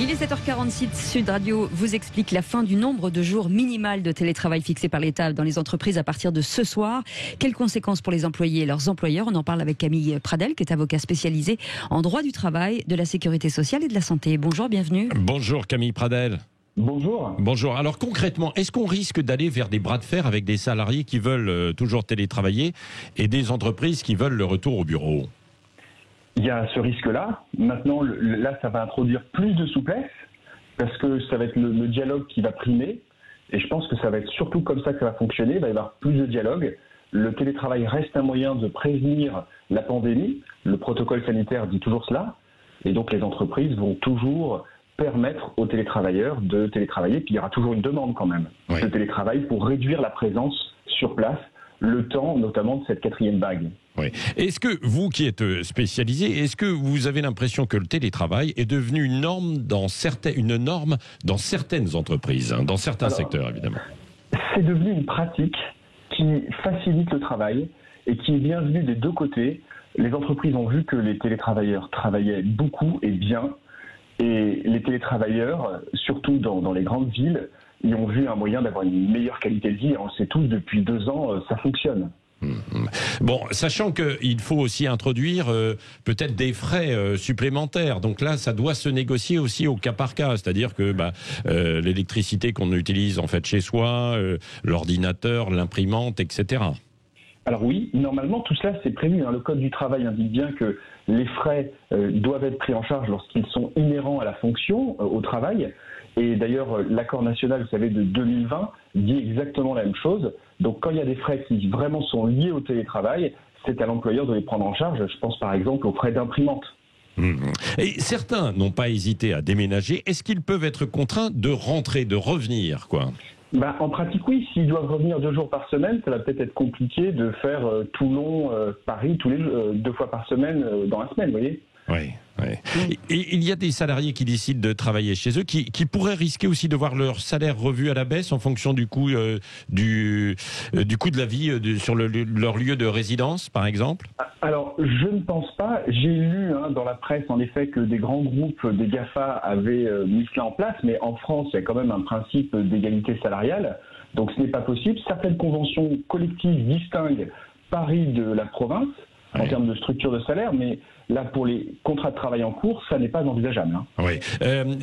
Il est 7h46, Sud Radio vous explique la fin du nombre de jours minimal de télétravail fixé par l'État dans les entreprises à partir de ce soir. Quelles conséquences pour les employés et leurs employeurs? On en parle avec Camille Pradel, qui est avocat spécialisé en droit du travail, de la sécurité sociale et de la santé. Bonjour, bienvenue. Bonjour Camille Pradel. Bonjour. Bonjour. Alors concrètement, est-ce qu'on risque d'aller vers des bras de fer avec des salariés qui veulent toujours télétravailler et des entreprises qui veulent le retour au bureau? Il y a ce risque-là. Maintenant, là, ça va introduire plus de souplesse parce que ça va être le dialogue qui va primer. Et je pense que ça va être surtout comme ça que ça va fonctionner. Il va y avoir plus de dialogue. Le télétravail reste un moyen de prévenir la pandémie. Le protocole sanitaire dit toujours cela. Et donc, les entreprises vont toujours permettre aux télétravailleurs de télétravailler. Puis, il y aura toujours une demande quand même de télétravail pour réduire la présence sur place, le temps notamment de cette quatrième vague. Oui. Est-ce que vous qui êtes spécialisé, est-ce que vous avez l'impression que le télétravail est devenu une norme dans certaines entreprises, dans certains secteurs évidemment? C'est devenu une pratique qui facilite le travail et qui est bienvenue des deux côtés. Les entreprises ont vu que les télétravailleurs travaillaient beaucoup et bien, et les télétravailleurs, surtout dans les grandes villes, ils ont vu un moyen d'avoir une meilleure qualité de vie. On le sait tous, depuis 2 ans, ça fonctionne. Bon, sachant qu'il faut aussi introduire peut-être des frais supplémentaires. Donc là, ça doit se négocier aussi au cas par cas. C'est-à-dire que l'électricité qu'on utilise en fait chez soi, l'ordinateur, l'imprimante, etc. Alors oui, normalement, tout cela, c'est prévu. Le Code du travail indique bien que les frais doivent être pris en charge lorsqu'ils sont inhérents à la fonction, au travail. Et d'ailleurs, l'accord national, vous savez, de 2020 dit exactement la même chose. Donc quand il y a des frais qui vraiment sont liés au télétravail, c'est à l'employeur de les prendre en charge. Je pense par exemple aux frais d'imprimante. Et certains n'ont pas hésité à déménager. Est-ce qu'ils peuvent être contraints de rentrer, de revenir, quoi? En pratique, oui. S'ils doivent revenir 2 jours par semaine, ça va peut-être être compliqué de faire Toulon, Paris, 2 fois par semaine dans la semaine, vous voyez. Oui. Et il y a des salariés qui décident de travailler chez eux, qui pourraient risquer aussi de voir leur salaire revu à la baisse en fonction du coût du coût de la vie sur leur lieu de résidence, par exemple. Alors, je ne pense pas. J'ai lu dans la presse, en effet, que des grands groupes, des GAFA, avaient mis cela en place, mais en France, il y a quand même un principe d'égalité salariale, donc ce n'est pas possible. Certaines conventions collectives distinguent Paris de la province en termes de structure de salaire, mais là, pour les contrats de travail en cours, ça n'est pas envisageable. Oui.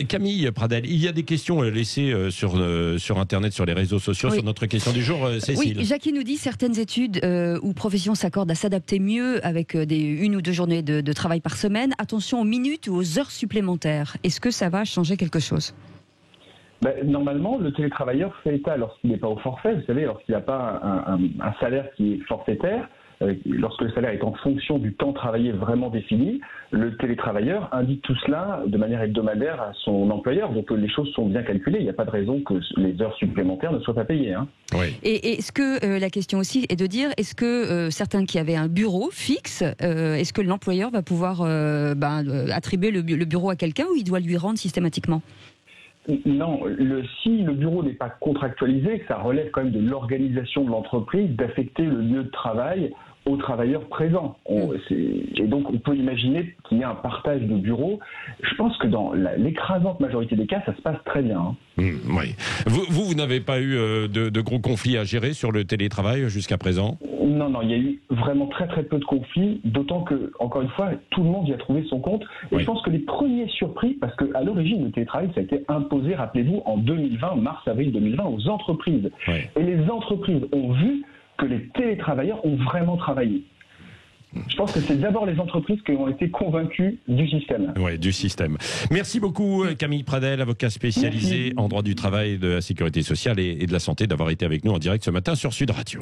Camille Pradel, il y a des questions laissées sur Internet, sur les réseaux sociaux, sur notre question du jour. Cécile. Oui, Jackie nous dit certaines études ou professions s'accordent à s'adapter mieux avec 1 ou 2 journées de travail par semaine. Attention aux minutes ou aux heures supplémentaires. Est-ce que ça va changer quelque chose? Normalement, le télétravailleur fait état, lorsqu'il n'est pas au forfait, vous savez, lorsqu'il n'a pas un salaire qui est forfaitaire, lorsque le salaire est en fonction du temps travaillé vraiment défini, le télétravailleur indique tout cela de manière hebdomadaire à son employeur. Donc les choses sont bien calculées. Il n'y a pas de raison que les heures supplémentaires ne soient pas payées. Oui. Et est-ce que la question aussi est de dire, est-ce que certains qui avaient un bureau fixe, est-ce que l'employeur va pouvoir attribuer le bureau à quelqu'un ou il doit lui rendre systématiquement? Non, si le bureau n'est pas contractualisé, ça relève quand même de l'organisation de l'entreprise d'affecter le lieu de travail aux travailleurs présents. Et donc on peut imaginer qu'il y a un partage de bureaux. Je pense que dans l'écrasante majorité des cas, ça se passe très bien. Oui. Vous n'avez pas eu de gros conflits à gérer sur le télétravail jusqu'à présent? Non, il y a eu vraiment très très peu de conflits, d'autant que, encore une fois, tout le monde y a trouvé son compte. Et je pense que les premiers surpris, parce qu'à l'origine, le télétravail, ça a été imposé, rappelez-vous, en 2020, mars-avril 2020, aux entreprises. Et les entreprises ont vu que les télétravailleurs ont vraiment travaillé. Je pense que c'est d'abord les entreprises qui ont été convaincues du système. Oui, du système. Merci beaucoup Camille Pradel, avocat spécialisé en droit du travail, de la sécurité sociale et de la santé, d'avoir été avec nous en direct ce matin sur Sud Radio.